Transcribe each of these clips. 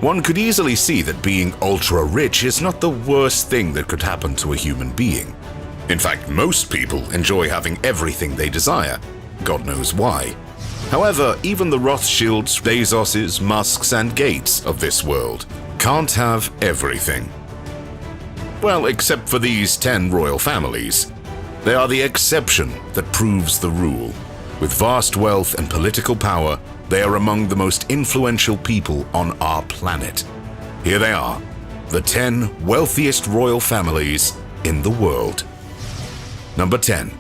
One could easily see that being ultra-rich is not the worst thing that could happen to a human being. In fact, most people enjoy having everything they desire. God knows why. However, even the Rothschilds, Bezoses, Musks, and Gates of this world can't have everything. Well, except for these 10 royal families. They are the exception that proves the rule. With vast wealth and political power, they are among the most influential people on our planet. Here they are, the 10 wealthiest royal families in the world. Number 10.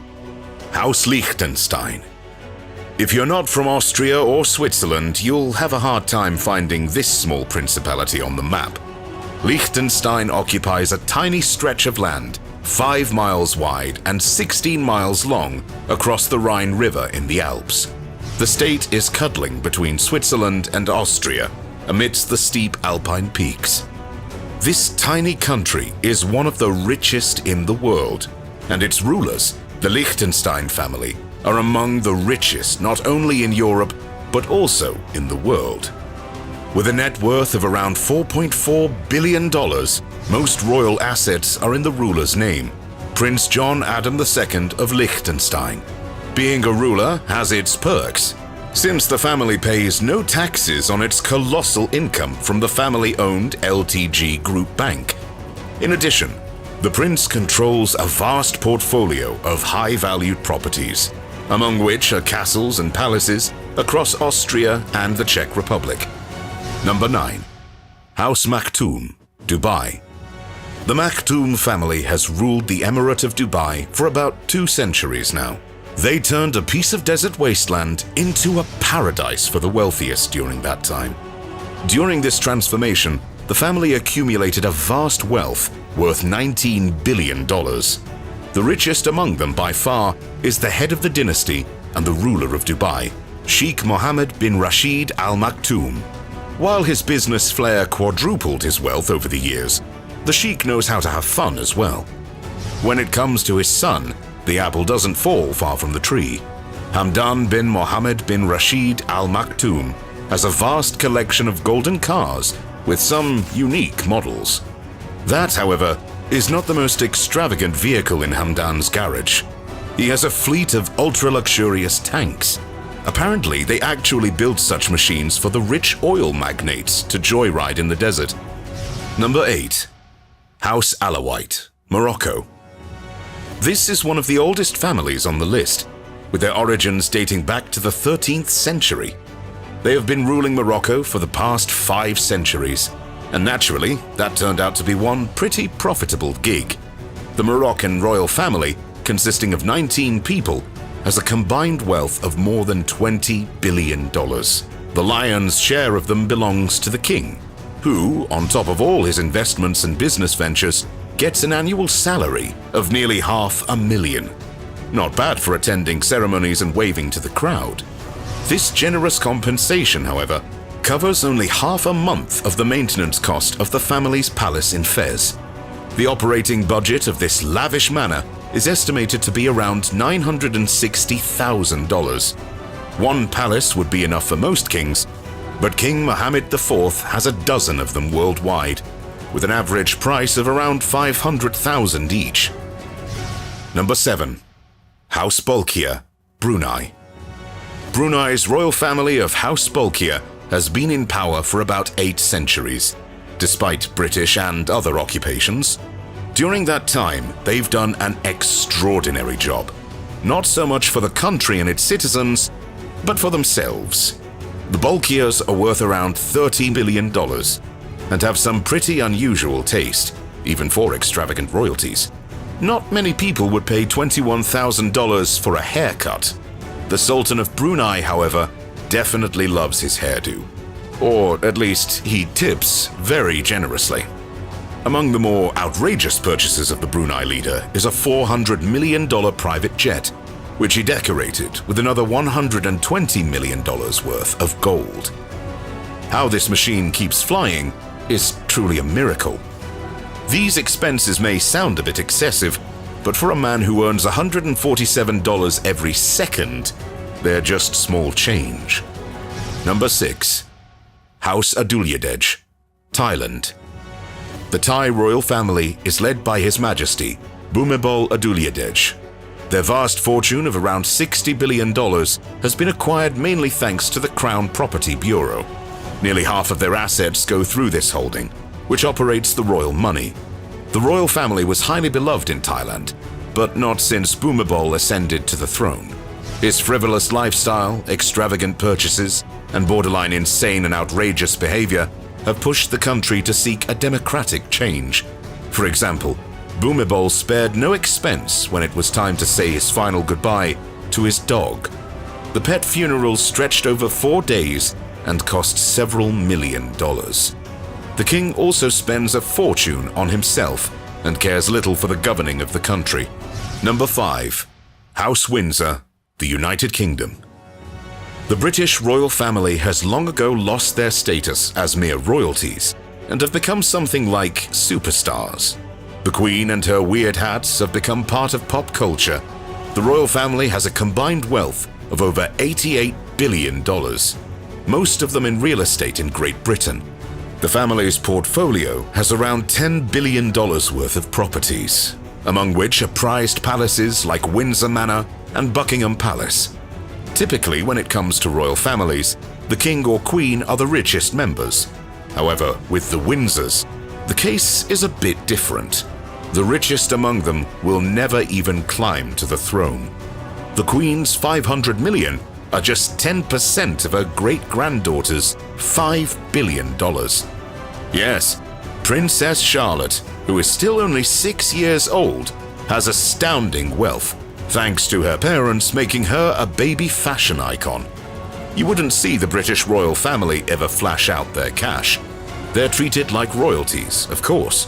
House Liechtenstein. If you're not from Austria or Switzerland, you'll have a hard time finding this small principality on the map. Liechtenstein occupies a tiny stretch of land, 5 miles wide and 16 miles long, across the Rhine River in the Alps. The state is cuddling between Switzerland and Austria, amidst the steep alpine peaks. This tiny country is one of the richest in the world, and its rulers, the Liechtenstein family, are among the richest not only in Europe, but also in the world. With a net worth of around $4.4 billion, most royal assets are in the ruler's name, Prince John Adam II of Liechtenstein. Being a ruler has its perks, since the family pays no taxes on its colossal income from the family-owned LTG Group Bank. In addition, the prince controls a vast portfolio of high-valued properties, among which are castles and palaces across Austria and the Czech Republic. Number 9. House Maktoum, Dubai. The Maktoum family has ruled the Emirate of Dubai for about 2 centuries now. They turned a piece of desert wasteland into a paradise for the wealthiest during that time. During this transformation, the family accumulated a vast wealth worth $19 billion. The richest among them by far is the head of the dynasty and the ruler of Dubai, Sheikh Mohammed bin Rashid Al Maktoum. While his business flair quadrupled his wealth over the years, the Sheikh knows how to have fun as well. When it comes to his son, the apple doesn't fall far from the tree. Hamdan bin Mohammed bin Rashid Al Maktoum has a vast collection of golden cars with some unique models. That, however, is not the most extravagant vehicle in Hamdan's garage. He has a fleet of ultra-luxurious tanks. Apparently, they actually built such machines for the rich oil magnates to joyride in the desert. Number 8. House Alawite, Morocco. This is one of the oldest families on the list, with their origins dating back to the 13th century. They have been ruling Morocco for the past 5 centuries, and naturally, that turned out to be one pretty profitable gig. The Moroccan royal family, consisting of 19 people, has a combined wealth of more than $20 billion. The lion's share of them belongs to the king, who, on top of all his investments and business ventures, gets an annual salary of nearly $500,000. Not bad for attending ceremonies and waving to the crowd. This generous compensation, however, covers only half a month of the maintenance cost of the family's palace in Fez. The operating budget of this lavish manor is estimated to be around $960,000. One palace would be enough for most kings, but King Mohammed IV has a dozen of them worldwide, with an average price of around $500,000 each. Number 7. House Bolkiah, Brunei. Brunei's royal family of House Bolkiah has been in power for about 8 centuries, despite British and other occupations. During that time, they've done an extraordinary job. Not so much for the country and its citizens, but for themselves. The Bolkiahs are worth around $30 million and have some pretty unusual taste, even for extravagant royalties. Not many people would pay $21,000 for a haircut. The Sultan of Brunei, however, definitely loves his hairdo. Or at least he tips very generously. Among the more outrageous purchases of the Brunei leader is a $400 million private jet, which he decorated with another $120 million worth of gold. How this machine keeps flying is truly a miracle. These expenses may sound a bit excessive, but for a man who earns $147 every second, they're just small change. Number 6. House Adulyadej, Thailand. The Thai royal family is led by His Majesty Bhumibol Adulyadej. Their vast fortune of around $60 billion has been acquired mainly thanks to the Crown Property Bureau. Nearly half of their assets go through this holding, which operates the royal money. The royal family was highly beloved in Thailand, but not since Bhumibol ascended to the throne. His frivolous lifestyle, extravagant purchases, and borderline insane and outrageous behavior have pushed the country to seek a democratic change. For example, Bhumibol spared no expense when it was time to say his final goodbye to his dog. The pet funeral stretched over 4 days and cost several $1 million. The king also spends a fortune on himself and cares little for the governing of the country. Number 5. House Windsor, the United Kingdom. The British royal family has long ago lost their status as mere royalties and have become something like superstars. The Queen and her weird hats have become part of pop culture. The royal family has a combined wealth of over $88 billion, most of them in real estate in Great Britain. The family's portfolio has around $10 billion worth of properties, among which are prized palaces like Windsor Manor and Buckingham Palace. Typically, when it comes to royal families, the king or queen are the richest members. However, with the Windsors, the case is a bit different. The richest among them will never even climb to the throne. The queen's $500 million are just 10% of her great-granddaughter's $5 billion. Yes, Princess Charlotte, who is still only 6 years old, has astounding wealth, thanks to her parents making her a baby fashion icon. You wouldn't see the British royal family ever flash out their cash. They're treated like royalties, of course.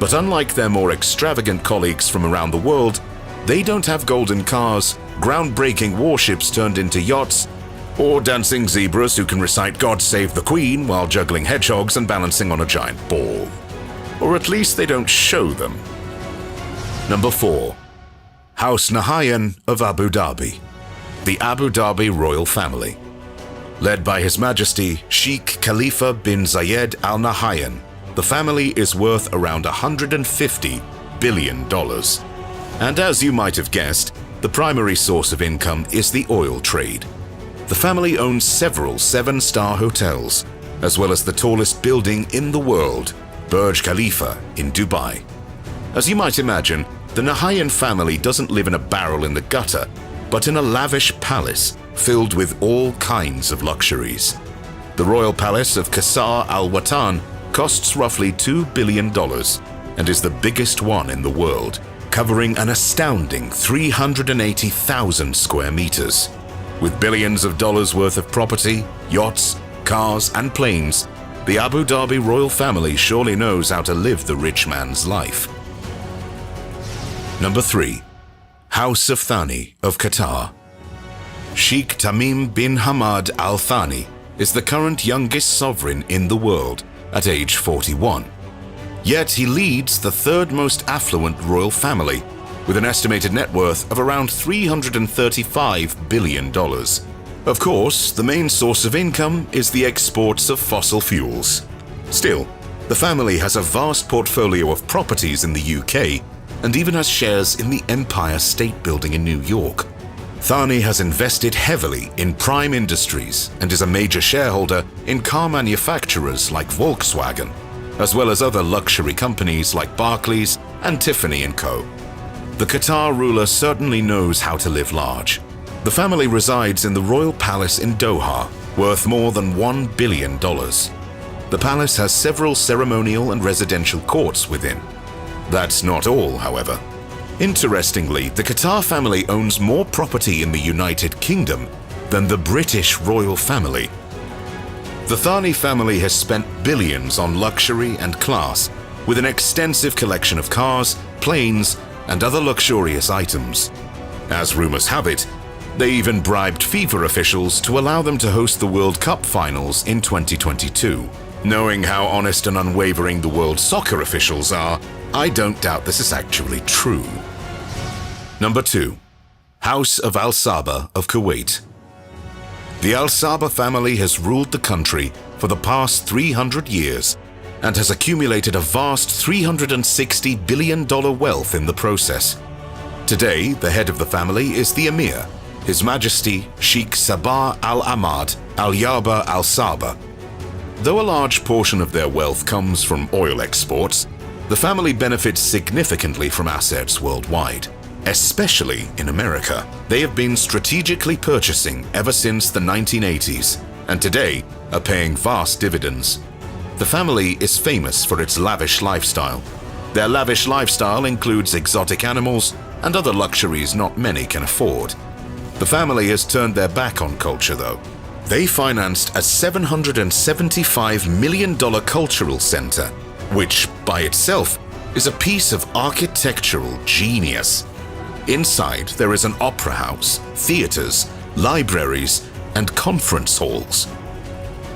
But unlike their more extravagant colleagues from around the world, they don't have golden cars, groundbreaking warships turned into yachts, or dancing zebras who can recite God Save the Queen while juggling hedgehogs and balancing on a giant ball. Or at least they don't show them. Number 4. House Nahyan of Abu Dhabi. The Abu Dhabi royal family. Led by His Majesty Sheikh Khalifa bin Zayed Al Nahyan, the family is worth around $150 billion. And as you might have guessed, the primary source of income is the oil trade. The family owns several 7-star hotels, as well as the tallest building in the world, Burj Khalifa in Dubai. As you might imagine, the Nahyan family doesn't live in a barrel in the gutter, but in a lavish palace filled with all kinds of luxuries. The royal palace of Qasr Al Watan costs roughly $2 billion and is the biggest one in the world, covering an astounding 380,000 square meters. With billions of dollars worth of property, yachts, cars, and planes, the Abu Dhabi royal family surely knows how to live the rich man's life. Number 3. House of Thani of Qatar. Sheikh Tamim bin Hamad Al Thani is the current youngest sovereign in the world at age 41. Yet he leads the third most affluent royal family, with an estimated net worth of around $335 billion. Of course, the main source of income is the exports of fossil fuels. Still, the family has a vast portfolio of properties in the UK and even has shares in the Empire State Building in New York. Thani has invested heavily in prime industries and is a major shareholder in car manufacturers like Volkswagen, as well as other luxury companies like Barclays and Tiffany & Co. The Qatar ruler certainly knows how to live large. The family resides in the Royal Palace in Doha, worth more than $1 billion. The palace has several ceremonial and residential courts within. That's not all, however. Interestingly, the Qatar family owns more property in the United Kingdom than the British royal family. The Thani family has spent billions on luxury and class, with an extensive collection of cars, planes, and other luxurious items. As rumors have it, they even bribed FIFA officials to allow them to host the World Cup finals in 2022. Knowing how honest and unwavering the world soccer officials are, I don't doubt this is actually true. Number 2. House of Al Sabah of Kuwait. The Al Sabah family has ruled the country for the past 300 years and has accumulated a vast $360 billion wealth in the process. Today, the head of the family is the Emir, His Majesty Sheikh Sabah Al-Ahmad Al-Yaba Al-Sabah. Though a large portion of their wealth comes from oil exports, the family benefits significantly from assets worldwide. Especially in America, they have been strategically purchasing ever since the 1980s, and today are paying vast dividends. The family is famous for its lavish lifestyle. Their lavish lifestyle includes exotic animals and other luxuries not many can afford. The family has turned their back on culture though. They financed a $775 million cultural center, which by itself is a piece of architectural genius. Inside there is an opera house, theaters, libraries, and conference halls.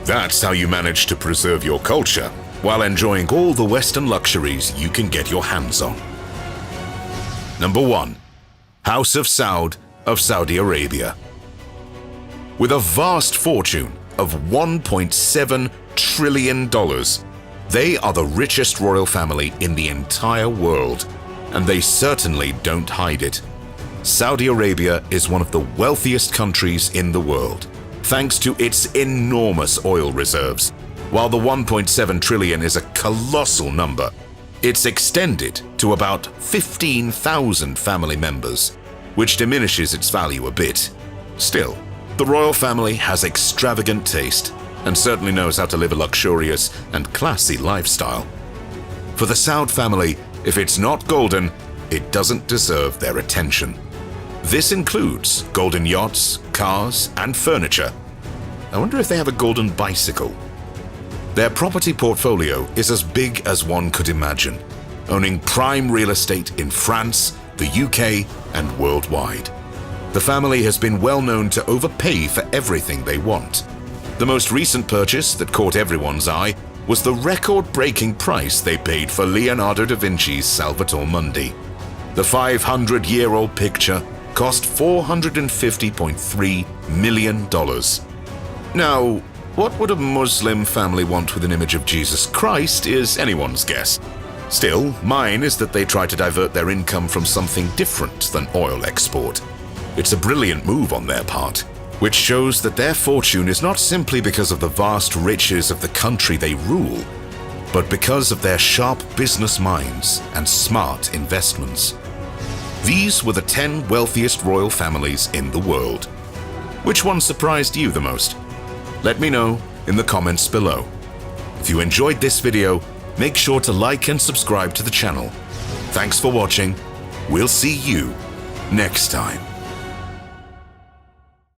That's how you manage to preserve your culture while enjoying all the Western luxuries you can get your hands on. Number 1. House of Saud of Saudi Arabia. With a vast fortune of $1.7 trillion, they are the richest royal family in the entire world, and they certainly don't hide it. Saudi Arabia is one of the wealthiest countries in the world, thanks to its enormous oil reserves. While the 1.7 trillion is a colossal number, it's extended to about 15,000 family members, which diminishes its value a bit. Still, the royal family has extravagant taste and certainly knows how to live a luxurious and classy lifestyle. For the Saud family, if it's not golden, it doesn't deserve their attention. This includes golden yachts, cars, and furniture. I wonder if they have a golden bicycle. Their property portfolio is as big as one could imagine, owning prime real estate in France, the UK, and worldwide. The family has been well known to overpay for everything they want. The most recent purchase that caught everyone's eye was the record-breaking price they paid for Leonardo da Vinci's Salvator Mundi. The 500-year-old picture cost $450.3 million. Now, what would a Muslim family want with an image of Jesus Christ is anyone's guess. Still, mine is that they try to divert their income from something different than oil export. It's a brilliant move on their part, which shows that their fortune is not simply because of the vast riches of the country they rule, but because of their sharp business minds and smart investments. These were the 10 wealthiest royal families in the world. Which one surprised you the most? Let me know in the comments below. If you enjoyed this video, make sure to like and subscribe to the channel. Thanks for watching. We'll see you next time.